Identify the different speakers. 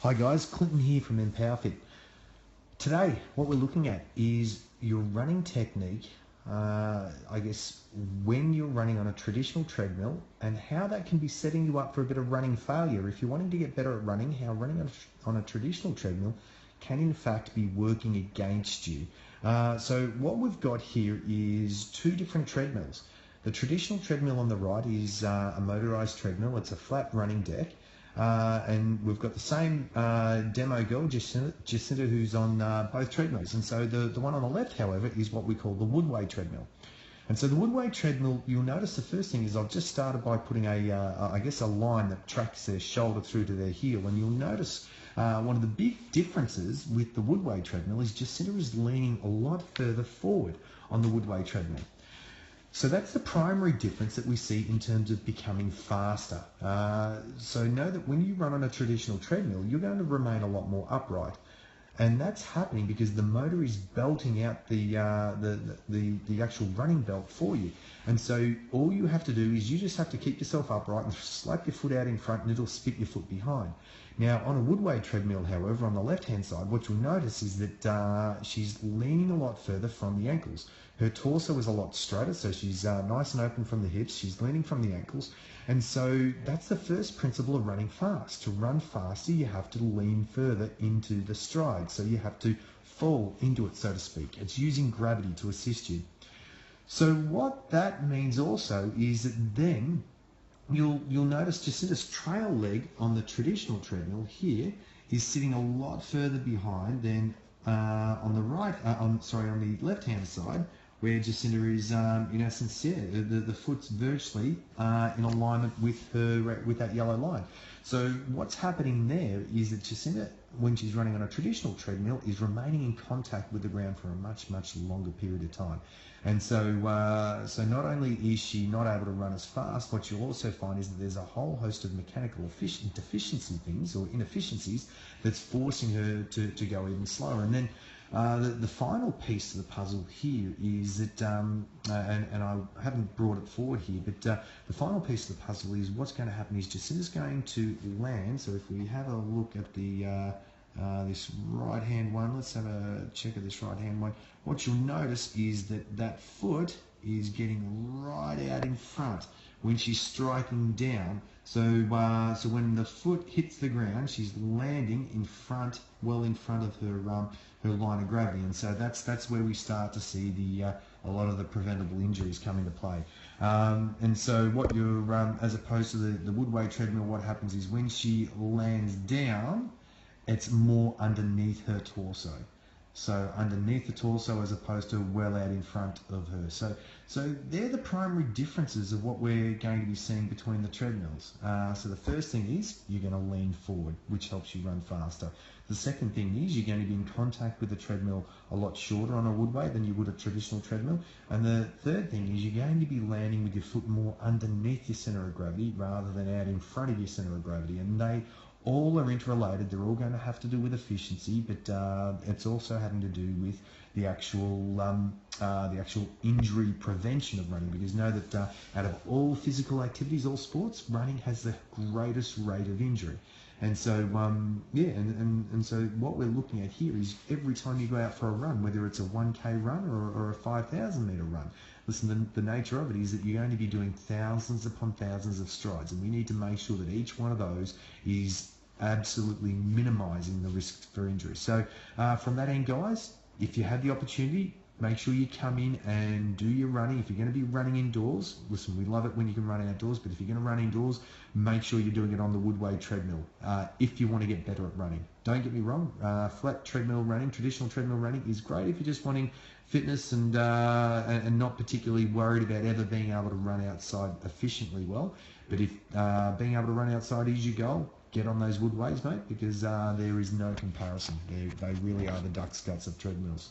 Speaker 1: Hi guys, Clinton here from EmpowerFit. Today, what we're looking at is your running technique, I guess, when you're running on a traditional treadmill and how that can be setting you up for a bit of running failure. If you're wanting to get better at running, how running on a traditional treadmill can in fact be working against you. So what we've got here is two different treadmills. The traditional treadmill on the right is a motorized treadmill. It's a flat running deck. And we've got the same demo girl, Jacinta, who's on both treadmills. And so the one on the left, however, is what we call the woodway treadmill. And so the woodway treadmill, you'll notice the first thing is I've just started by putting I guess a line that tracks their shoulder through to their heel. And you'll notice one of the big differences with the woodway treadmill is Jacinta is leaning a lot further forward on the woodway treadmill. So that's the primary difference that we see in terms of becoming faster. So know that when you run on a traditional treadmill, you're going to remain a lot more upright. And that's happening because the motor is belting out the actual running belt for you. And so all you have to do is you just have to keep yourself upright and slap your foot out in front and it'll spit your foot behind. Now on a woodway treadmill, however, on the left-hand side, what you'll notice is that she's leaning a lot further from the ankles. Her torso is a lot straighter, so she's nice and open from the hips. She's leaning from the ankles. And so that's the first principle of running fast. To run faster, you have to lean further into the stride. So you have to fall into it, so to speak. It's using gravity to assist you. So what that means also is that then you'll notice Jacinta's trail leg on the traditional treadmill here is sitting a lot further behind than on the left-hand side, where Jacinta is, in essence, the foot's virtually in alignment with that yellow line. So what's happening there is that Jacinta, when she's running on a traditional treadmill, is remaining in contact with the ground for a much, much longer period of time. And so not only is she not able to run as fast, what you'll also find is that there's a whole host of mechanical deficiency things or inefficiencies that's forcing her to go even slower. And then the final piece of the puzzle here is that, and I haven't brought it forward here, but the final piece of the puzzle is what's going to happen is Jacinta's going to land. So if we have a look at the this right-hand one, let's have a check of this right-hand one. What you'll notice is that foot is getting right out in front when she's striking down. So when the foot hits the ground, she's landing in front, well in front of her line of gravity, and so that's where we start to see a lot of the preventable injuries come into play. And so what you're as opposed to the woodway treadmill, what happens is when she lands down, it's more underneath her torso. So underneath the torso as opposed to well out in front of her. So they're the primary differences of what we're going to be seeing between the treadmills. So the first thing is you're going to lean forward, which helps you run faster. The second thing is you're going to be in contact with the treadmill a lot shorter on a woodway than you would a traditional treadmill. And the third thing is you're going to be landing with your foot more underneath your center of gravity rather than out in front of your center of gravity. And they all are interrelated. They're all going to have to do with efficiency, but it's also having to do with the actual injury prevention of running. Because know that out of all physical activities, all sports, running has the greatest rate of injury. And so and so what we're looking at here is every time you go out for a run, whether it's a 1K run or a 5,000 meter run, listen, the nature of it is that you're going to be doing thousands upon thousands of strides, and we need to make sure that each one of those is absolutely minimizing the risk for injury. So from that end, guys, if you have the opportunity, make sure you come in and do your running. If you're going to be running indoors, listen, we love it when you can run outdoors, but if you're going to run indoors, make sure you're doing it on the woodway treadmill if you want to get better at running. Don't get me wrong, flat treadmill running, traditional treadmill running is great if you're just wanting fitness and not particularly worried about ever being able to run outside efficiently well. But if being able to run outside is your goal, get on those woodways, mate, because there is no comparison. They really are the duck's guts of treadmills.